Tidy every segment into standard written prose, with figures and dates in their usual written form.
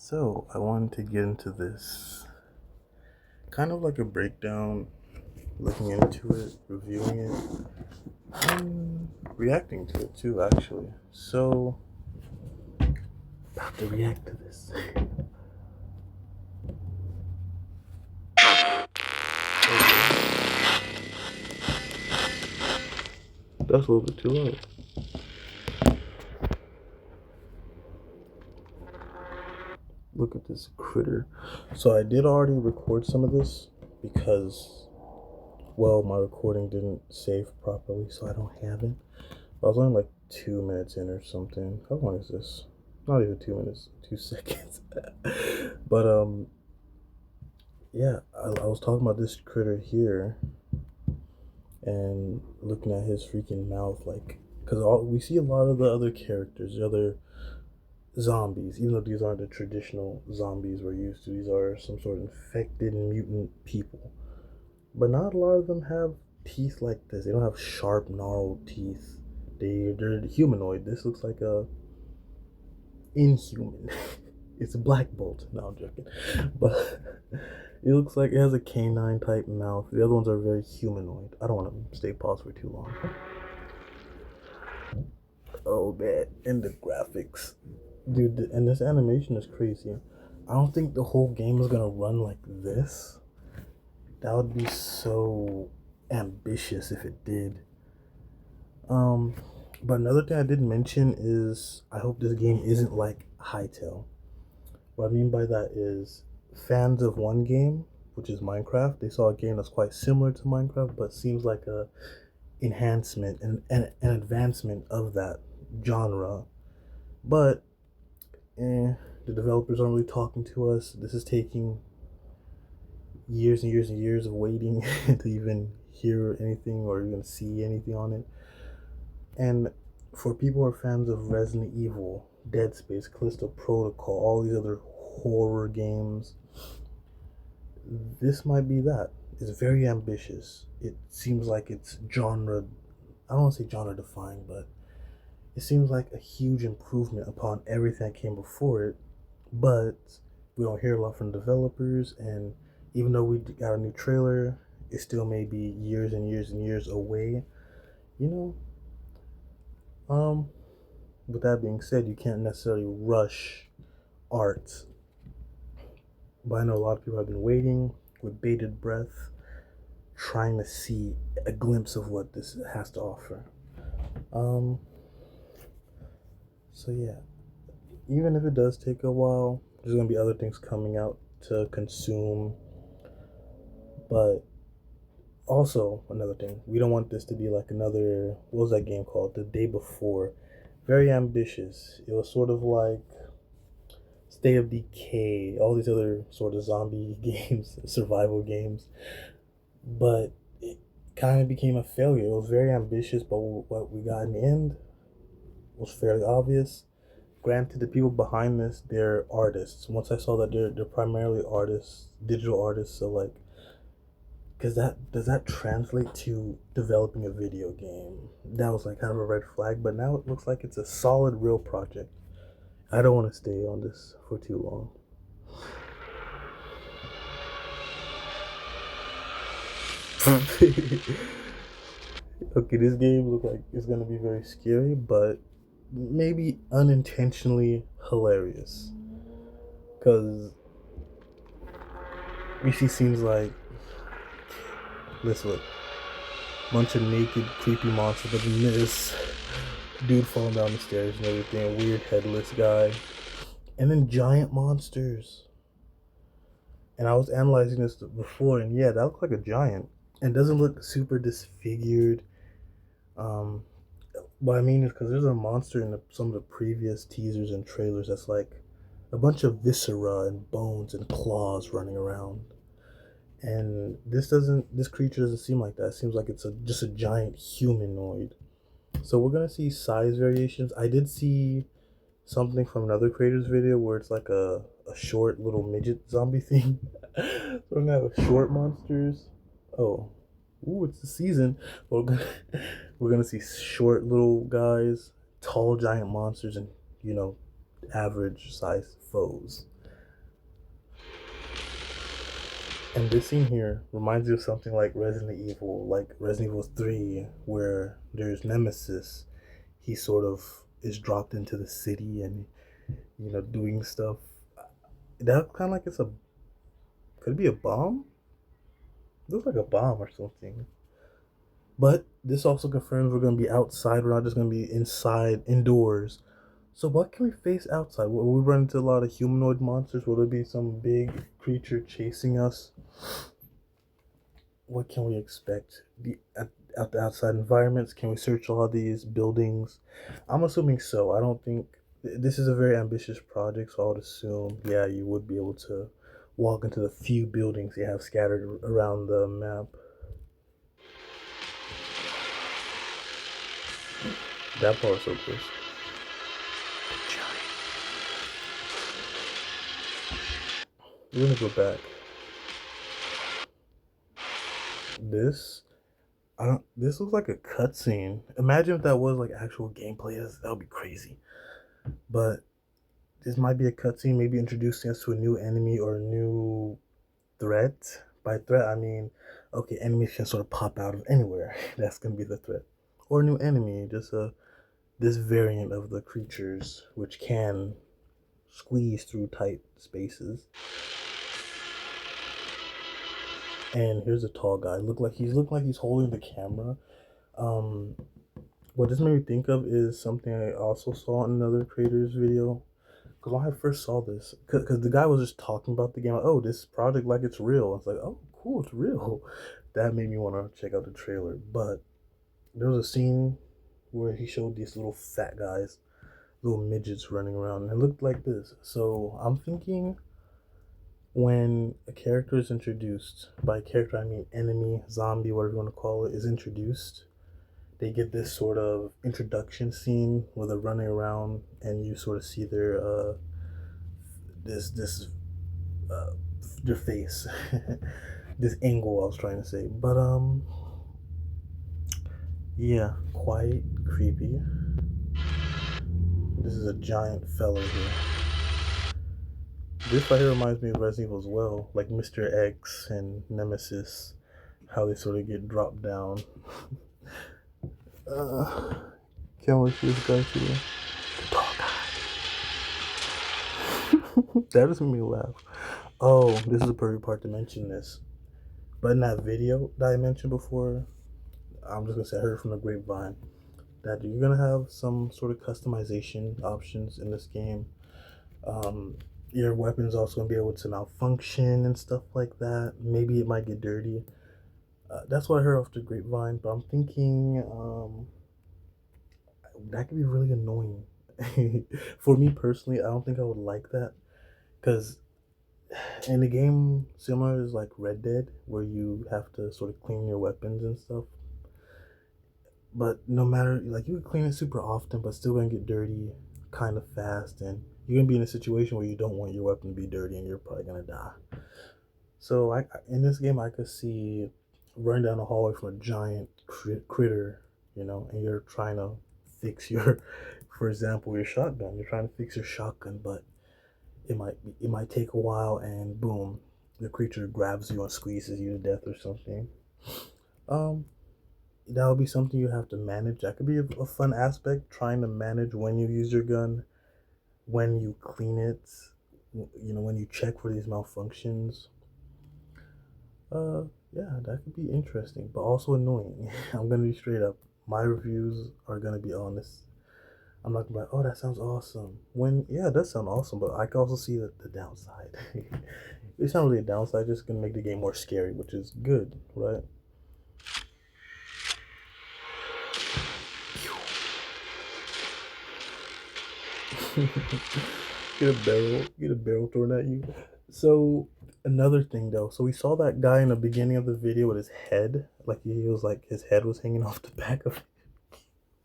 So, I wanted to get into this kind of like a breakdown, looking into it, reviewing it, and reacting to it too, actually. So, about to react to this. Okay, that's a little bit too loud. Look at this critter. So, I did already record some of this because, well, my recording didn't save properly, so I don't have it. I was only like 2 minutes in or something. How long is this? Not even 2 minutes, 2 seconds. But yeah, I was talking about this critter here and looking at his freaking mouth, like, because we see a lot of the other characters, the other zombies, even though these aren't the traditional zombies we're used to. These are some sort of infected mutant people, but not a lot of them have teeth like this. They don't have sharp, gnarled teeth. They're humanoid. This looks like a inhuman. It's a Black Bolt. No, I'm joking. But it looks like it has a canine type mouth. The other ones are very humanoid. I don't want to stay paused for too long. Oh man, and the graphics, dude, and this animation is crazy. I don't think the whole game is gonna run like this. That would be so ambitious if it did. Um, but another thing I did mention is I hope this game isn't like Hytale. What I mean by that is fans of one game, which is Minecraft, they saw a game that's quite similar to Minecraft, but seems like a enhancement and an advancement of that genre. But the developers aren't really talking to us. This is taking years and years and years of waiting to even hear anything or even see anything on it. And for people who are fans of Resident Evil, Dead Space, Callisto Protocol, all these other horror games, this might be that. It's very ambitious. It seems like it's genre, I don't want to say genre defying, but it seems like a huge improvement upon everything that came before it. But we don't hear a lot from developers, and even though we got a new trailer, it still may be years and years and years away. You know, um, with that being said, you can't necessarily rush art. But I know a lot of people have been waiting with bated breath, trying to see a glimpse of what this has to offer. Um, so yeah, even if it does take a while, there's gonna be other things coming out to consume. But also another thing, we don't want this to be like another, what was that game called? The Day Before. Very ambitious. It was sort of like State of Decay, all these other sort of zombie games, survival games. But it kind of became a failure. It was very ambitious, but what we got in the end was fairly obvious. Granted, the people behind this, they're artists. Once I saw that they're primarily artists, digital artists, so like, because that does that translate to developing a video game? That was like kind of a red flag, but now it looks like it's a solid, real project. I don't want to stay on this for too long. Okay, this game looks like it's gonna be very scary, but maybe unintentionally hilarious. Cause we see scenes like this look, bunch of naked, creepy monsters, but then this dude falling down the stairs and everything, a weird headless guy, and then giant monsters. And I was analyzing this before, and yeah, that looks like a giant, and doesn't look super disfigured. Um, what I mean is because there's a monster in some of the previous teasers and trailers that's like a bunch of viscera and bones and claws running around. And this creature doesn't seem like that. It seems like it's just a giant humanoid. So we're gonna see size variations. I did see something from another creator's video where it's like a short little midget zombie thing. So we're gonna have short monsters. Oh, ooh, it's the season. We're gonna we're gonna see short little guys, tall giant monsters, and you know, average size foes. And this scene here reminds me of something like Resident Evil 3, where there's Nemesis. He sort of is dropped into the city and, doing stuff. That kind of like it's a, could it be a bomb? It looks like a bomb or something. But this also confirms we're going to be outside. We're not just going to be inside, indoors. So what can we face outside? Will we run into a lot of humanoid monsters? Will there be some big creature chasing us? What can we expect? At the outside environments, can we search all these buildings? I'm assuming so. I don't think this is a very ambitious project, so I would assume, yeah, you would be able to walk into the few buildings you have scattered around the map. That part was so close. We're gonna go back. This, I don't. This looks like a cutscene. Imagine if that was like actual gameplay. That would be crazy. But this might be a cutscene, maybe introducing us to a new enemy or a new threat. By threat, I mean, okay, enemies can sort of pop out of anywhere. That's gonna be the threat, or a new enemy, just a this variant of the creatures which can squeeze through tight spaces. And here's a tall guy. Look like he's holding the camera. Um, what this made me think of is something I also saw in another creator's video. Because when I first saw this, because the guy was just talking about the game, like, oh, this project like it's real. It's like, oh, cool, it's real. That made me want to check out the trailer. But there was a scene where he showed these little fat guys, little midgets running around, and it looked like this. So I'm thinking when a character is introduced, by character I mean enemy, zombie, whatever you want to call it, is introduced, they get this sort of introduction scene where they're running around and you sort of see this uh, their face, this angle I was trying to say. But yeah, quite creepy. This is a giant fella here. This right here reminds me of Resident Evil as well, like Mr. X and Nemesis, how they sort of get dropped down. uh, can't wait for this guy to that just made me laugh. Oh, this is a perfect part to mention this. But in that video that I mentioned before, I'm just gonna say I heard from the grapevine that you're gonna have some sort of customization options in this game. Um, your weapon's also gonna be able to malfunction and stuff like that. Maybe it might get dirty. That's what I heard off the grapevine, but I'm thinking that could be really annoying. For me personally, I don't think I would like that because in a game similar is like Red Dead, where you have to sort of clean your weapons and stuff. But no matter, like, you can clean it super often, but still gonna get dirty kind of fast, and you're gonna be in a situation where you don't want your weapon to be dirty, and you're probably gonna die. So in this game, I could see running down the hallway from a giant critter, and you're trying to fix your, for example, your shotgun. You're trying to fix your shotgun, but it might take a while, and boom, the creature grabs you and squeezes you to death or something. Um, that would be something you have to manage. That could be a fun aspect, trying to manage when you use your gun, when you clean it, when you check for these malfunctions. Uh, yeah, that could be interesting, but also annoying. I'm gonna be straight up. My reviews are gonna be honest. I'm not gonna be like, oh, that sounds awesome. When, yeah, it does sound awesome, but I can also see the downside. It's not really a downside, just gonna make the game more scary, which is good, right? Get a barrel thrown at you. So another thing though, so we saw that guy in the beginning of the video with his head, like he was like his head was hanging off the back of.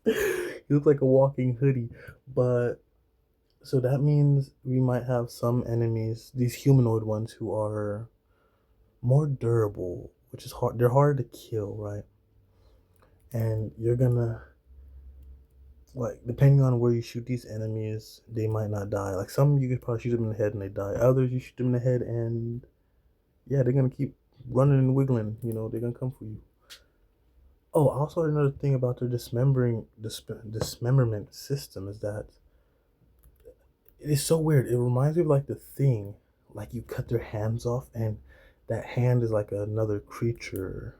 He looked like a walking hoodie, but so that means we might have some enemies, these humanoid ones who are more durable, which is hard. They're hard to kill, right? And you're gonna, like, depending on where you shoot these enemies, they might not die. Like some, you could probably shoot them in the head and they die. Others, you shoot them in the head and yeah, they're gonna keep running and wiggling. They're gonna come for you. Oh, also another thing about their dismemberment system is that it is so weird. It reminds me of like the Thing, like you cut their hands off, and that hand is like another creature,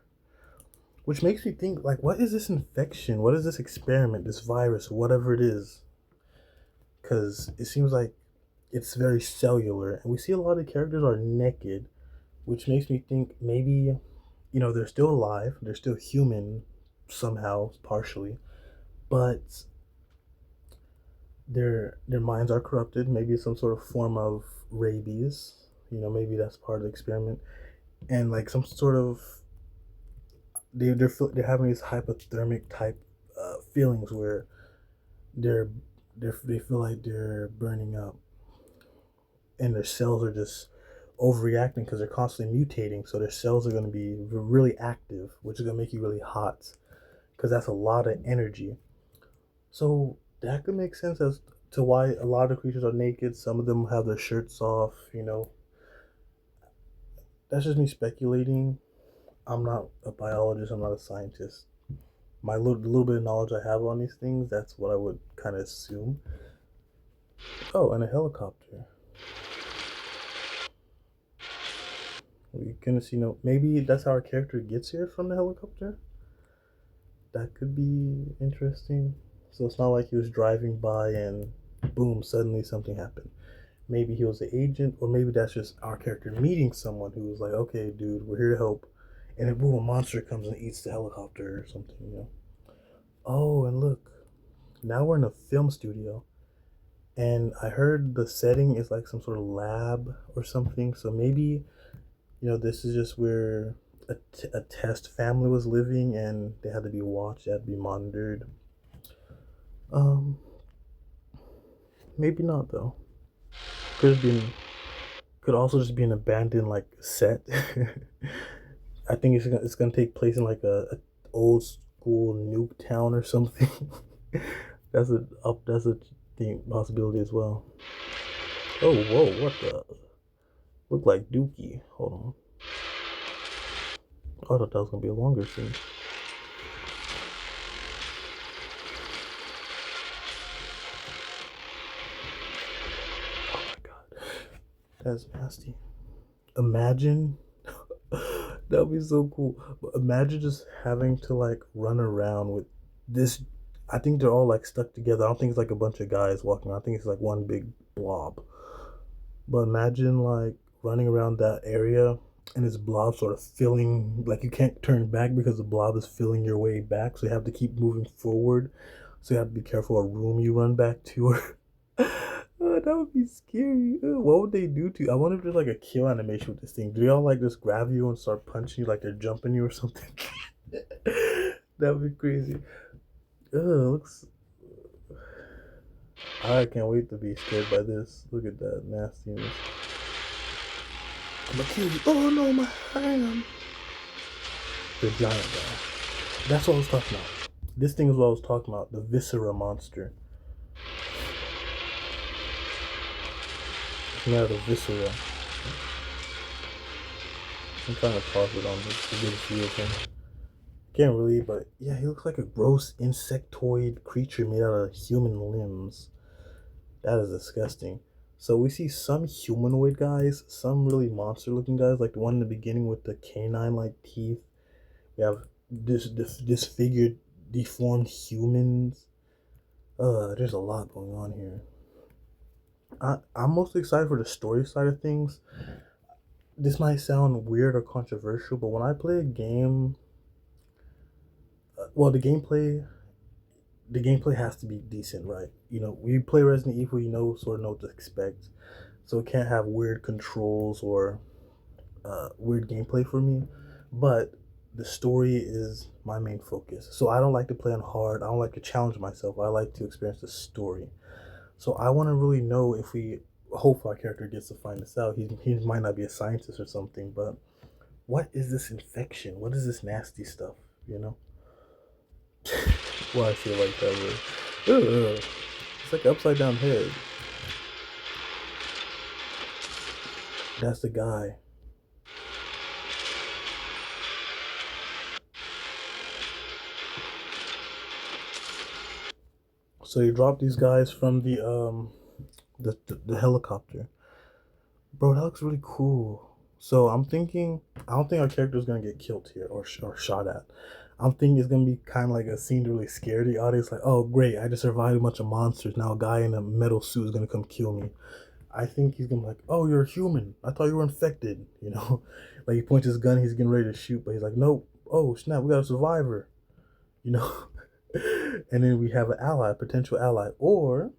which makes me think like, what is this infection? What is this experiment? This virus, whatever it is, because it seems like it's very cellular, and we see a lot of characters are naked, which makes me think maybe they're still alive, they're still human somehow, partially, but their minds are corrupted. Maybe some sort of form of rabies. Maybe that's part of the experiment, and like some sort of they're having these hypothermic type feelings where they're they feel like they're burning up, and their cells are just overreacting because they're constantly mutating. So their cells are going to be really active, which is going to make you really hot because that's a lot of energy. So that could make sense as to why a lot of creatures are naked. Some of them have their shirts off. That's just me speculating. I'm not a biologist. I'm not a scientist. The little bit of knowledge I have on these things, that's what I would kind of assume. Oh, and a helicopter. We can see maybe that's how our character gets here from the helicopter. That could be interesting. So it's not like he was driving by and boom, suddenly something happened. Maybe he was the agent, or maybe that's just our character meeting someone who was like, okay, dude, we're here to help. And then boom, a monster comes and eats the helicopter or something. Oh, and look, now we're in a film studio. And I heard the setting is like some sort of lab or something. So maybe, this is just where a test family was living and they had to be watched, they had to be monitored. Um, Maybe not though. Could have been, could also just be an abandoned like set. I think it's gonna take place in like a old school nuke town or something. That's a thing possibility as well. Oh whoa, what the? Look like Dookie. Hold on. Oh, I thought that was gonna be a longer scene. Oh my god, that's nasty. Imagine that would be so cool. But imagine just having to like run around with this. I think they're all like stuck together. I don't think it's like a bunch of guys walking around. I think it's like one big blob. But imagine like running around that area and this blob sort of filling, like you can't turn back because the blob is filling your way back. So you have to keep moving forward. So you have to be careful what room you run back to. Oh, that would be scary. What would they do to you? I wonder if there's like a kill animation with this thing. Do they all like just grab you and start punching you like they're jumping you or something? That would be crazy. Looks. I can't wait to be scared by this. Look at that nastiness. I'm gonna kill you. Oh no, my hand. The giant guy. That's what I was talking about. This thing is what I was talking about. The viscera monster. Yeah, the viscera. I'm trying to pause it on this to get a feel of him. Can't really, but yeah, he looks like a gross insectoid creature made out of human limbs. That is disgusting. So we see some humanoid guys, some really monster looking guys, like the one in the beginning with the canine like teeth. We have disfigured, deformed humans. There's a lot going on here. I'm mostly excited for the story side of things. This might sound weird or controversial, but when I play a game, well, the gameplay has to be decent, right? We play Resident Evil, sort of know what to expect, so it can't have weird controls or weird gameplay for me. But the story is my main focus, so I don't like to play on hard. I don't like to challenge myself. I like to experience the story. So I want to really know if we hope our character gets to find this out. He might not be a scientist or something, but what is this infection? What is this nasty stuff? You know? Why I feel like that way. Ugh. It's like an upside down head. That's the guy. So they dropped these guys from the helicopter. Bro, that looks really cool. So I'm thinking, I don't think our character is gonna get killed here or shot at. I'm thinking it's gonna be kind of like a scene to really scare the audience. Like, oh great, I just survived a bunch of monsters. Now a guy in a metal suit is gonna come kill me. I think he's gonna be like, oh, you're a human. I thought you were infected. You know, like he points his gun, he's getting ready to shoot, but he's like, nope. Oh snap, we got a survivor. You know, and then we have an ally, a potential ally, or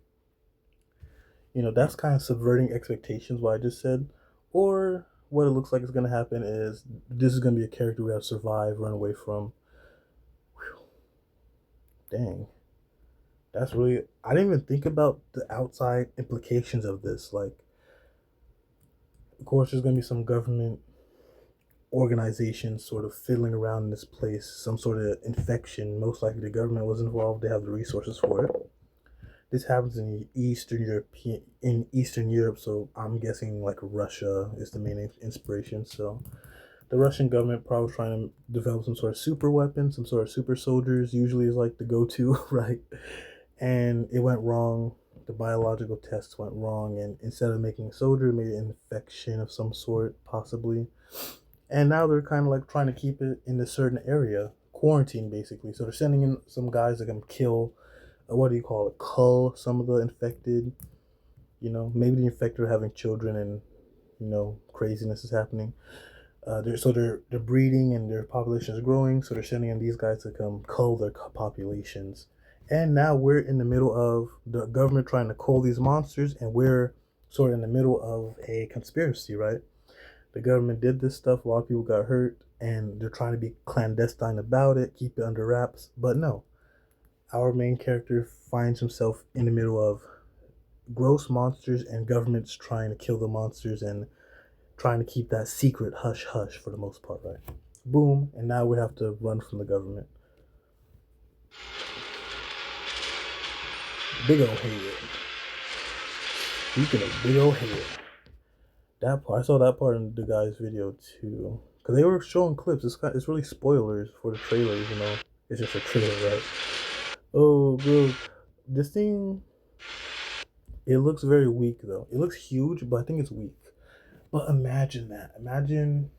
that's kind of subverting expectations. What I just said, or what it looks like is gonna happen is this is gonna be a character we have to survive, run away from. Whew, dang, that's really. I didn't even think about the outside implications of this. Like, of course, there's gonna be some government organization sort of fiddling around in this place, some sort of infection. Most likely, the government was involved. They have the resources for it. This happens in Eastern Europe, so I'm guessing like Russia is the main inspiration. So the Russian government probably trying to develop some sort of super weapon, some sort of super soldiers. Usually is like the go-to, right? And it went wrong. The biological tests went wrong, and instead of making a soldier, made an infection of some sort, possibly. And now they're kind of like trying to keep it in a certain area, quarantine basically. So they're sending in some guys that can kill, what do you call it, cull some of the infected. Maybe the infected are having children, and craziness is happening. They're breeding and their population is growing. So they're sending in these guys to come cull their populations. And now we're in the middle of the government trying to cull these monsters, and we're sort of in the middle of a conspiracy, right? The government did this stuff, a lot of people got hurt, and they're trying to be clandestine about it, keep it under wraps. But no, our main character finds himself in the middle of gross monsters and governments trying to kill the monsters and trying to keep that secret hush hush for the most part, right? Boom, and now we have to run from the government. Big old head. Speaking of big old head, that part I saw that part in the guy's video too, because they were showing clips. It's really spoilers for the trailers, It's just a trailer, right? Oh, bro, this thing, it looks very weak though. It looks huge, but I think it's weak. But imagine that. Imagine.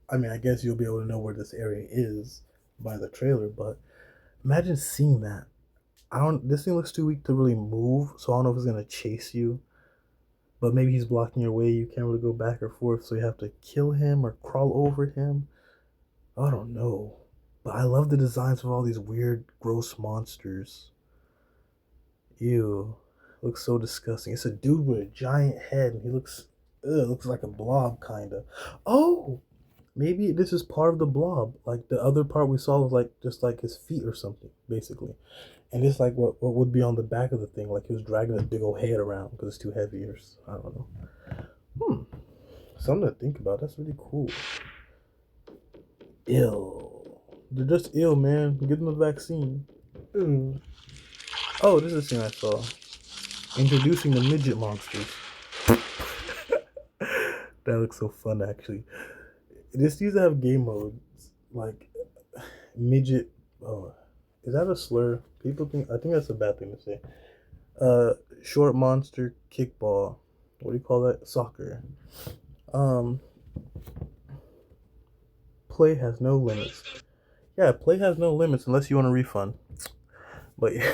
I mean, I guess you'll be able to know where this area is by the trailer, but imagine seeing that. I don't. This thing looks too weak to really move, so I don't know if it's gonna chase you. But maybe he's blocking your way. You can't really go back or forth, so you have to kill him or crawl over him. I don't know. But I love the designs of all these weird, gross monsters. Ew. Looks so disgusting. It's a dude with a giant head, and he looks like a blob, kinda. Oh! Maybe this is part of the blob. Like the other part we saw was like just like his feet or something, basically. And it's like what would be on the back of the thing, like he was dragging a big old head around because it's too heavy, or I don't know. Something to think about. That's really cool. Ill. They're just ill, man. Give them a vaccine. Oh, this is a scene I saw. Introducing the midget monsters. That looks so fun, actually. This used to have game modes like midget. Oh, is that a slur? People think. I think that's a bad thing to say. Short monster kickball. What do you call that? Soccer. Um, play has no limits. Yeah, play has no limits unless you want a refund. But yeah,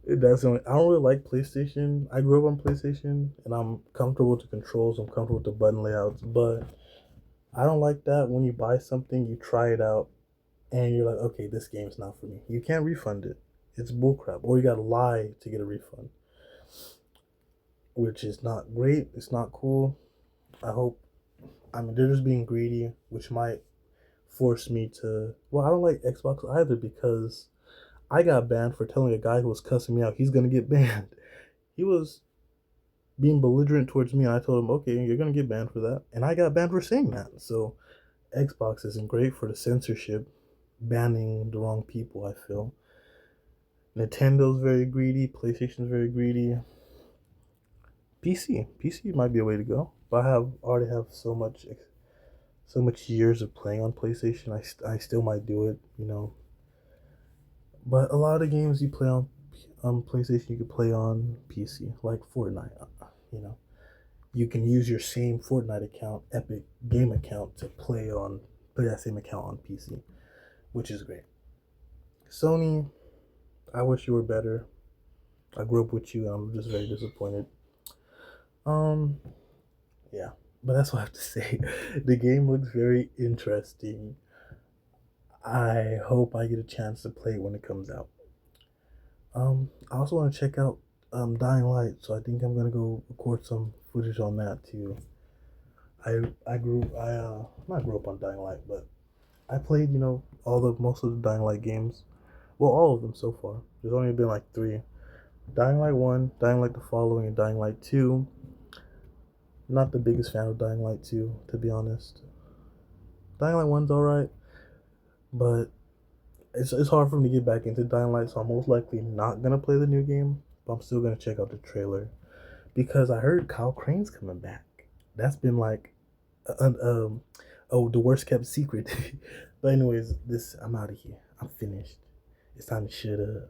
that's the only. I don't really like PlayStation. I grew up on PlayStation, and I'm comfortable with the controls. I'm comfortable with the button layouts, but I don't like that when you buy something, you try it out, and you're like, okay, this game's not for me. You can't refund it. It's bullcrap. Or you gotta lie to get a refund, which is not great. It's not cool. I hope. I mean, they're just being greedy, which might force me to. Well, I don't like Xbox either because I got banned for telling a guy who was cussing me out he's gonna get banned. He was being belligerent towards me, and I told him, okay, you're gonna get banned for that, and I got banned for saying that. So Xbox isn't great for the censorship, banning the wrong people. I feel Nintendo's very greedy, PlayStation's very greedy. PC might be a way to go, but I already have so much years of playing on PlayStation. I still might do it, But a lot of the games you play on PlayStation you could play on PC, like Fortnite. You know, you can use your same Fortnite account, Epic Game account, to play that same account on PC, which is great. Sony, I wish you were better. I grew up with you, and I'm just very disappointed. Um, yeah, but that's what I have to say. The game looks very interesting. I hope I get a chance to play it when it comes out. I also want to check out Dying Light, so I think I'm gonna go record some footage on that too. I not grew up on Dying Light, but I played all the most of the Dying Light games. Well, all of them so far. There's only been like three: Dying Light 1, Dying Light the Following, and Dying Light 2. Not the biggest fan of Dying Light 2, to be honest. Dying Light 1's alright, but it's hard for me to get back into Dying Light, so I'm most likely not gonna play the new game, but I'm still gonna check out the trailer because I heard Kyle Crane's coming back. That's been like, the worst kept secret. But anyways, I'm out of here. I'm finished. It's time to shut up.